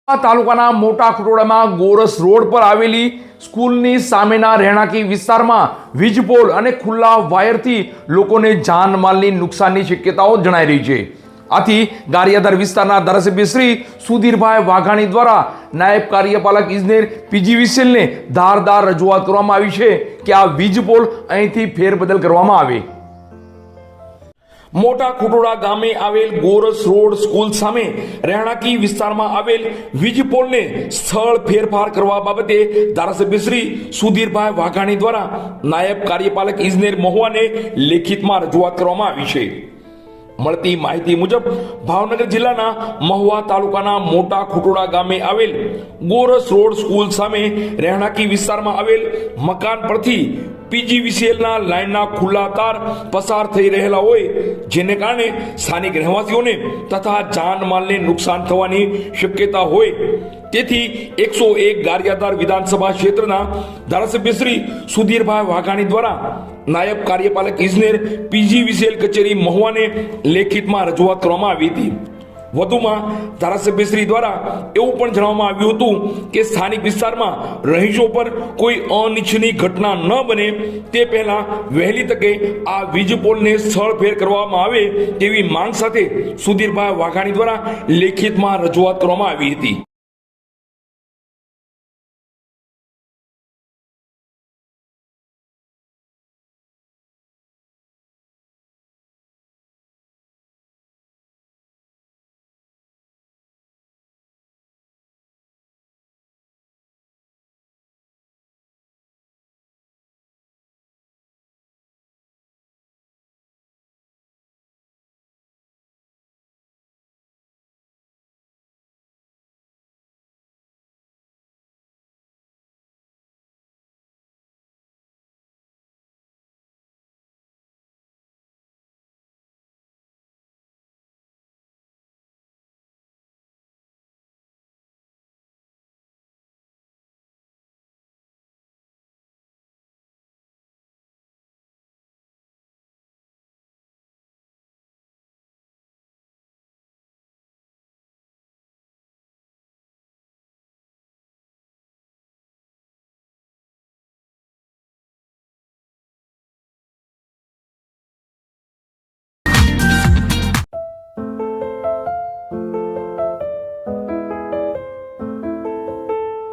તાલુકાના મોટા ખટોડામાં ગોરસ રોડ પર આવેલી સ્કૂલની સામેના રહેણાંકી વિસ્તારમાં વીજપોલ અને ખુલ્લા વાયરથી લોકોને જાનમાલની નુકસાનની શક્યતાઓ જણાઈ રહી છે। આથી ગારિયાધાર વિસ્તારના ધારાસભ્ય શ્રી સુધીરભાઈ વાઘાણી દ્વારા નાયબ કાર્યપાલક ઇજનેર પીજીવીસીએલને ધારદાર રજૂઆત કરવામાં આવી છે કે આ વીજપોલ અહીંથી ફેરબદલ કરવામાં આવે। મોટા ખુટોડા ગામે આવેલ ગોરસ રોડ સ્કૂલ સામે રહેણાંકી વિસ્તારમાં આવેલ વીજપોલને સ્થળ ફેરફાર કરવા બાબતે ધારાસભ્ય શ્રી સુધીરભાઈ વાઘાણી દ્વારા નાયબ કાર્યપાલક ઇજનેર મહુવાને લેખિતમાં રજૂઆત કરવામાં આવી છે। મળતી માહિતી મુજબ ભાવનગર જિલ્લાના મહુવા તાલુકાના મોટા ખુટોડા ગામે આવેલ ગોરસ રોડ સ્કૂલ સામે રહેણાંકી વિસ્તારમાં આવેલ મકાન પરથી પીજીવીસીએલના લાઇનના ખુલ્લા તાર પસાર થઈ રહેલા હોય, જેને કારણે સ્થાનિક રહેવાસીઓને તથા જાનમાલને નુકસાન થવાની શક્યતા હોય, તેથી 101 ગારિયાધાર વિધાનસભા ક્ષેત્રના ધારાસભ્ય શ્રી સુધીરભાઈ વાઘાણી દ્વારા નાયબ કાર્યપાલક ઇજનેર પીજીવીસીએલ કચેરી મહુવાને લેખિતમાં રજૂઆત કરવામાં આવી હતી। વધુમાં ધારાસભ્યશ્રી દ્વારા એવું પણ જણાવવામાં આવ્યું હતું કે સ્થાનિક વિસ્તારમાં રહીશો પર કોઈ અનિચ્છનીય ઘટના ન બને તે પહેલા વહેલી તકે આ વીજપોલને સ્થળ ફેર કરવામાં આવે તેવી માંગ સાથે સુધીરભાઈ વાઘાણી દ્વારા લેખિતમાં રજૂઆત કરવામાં આવી હતી।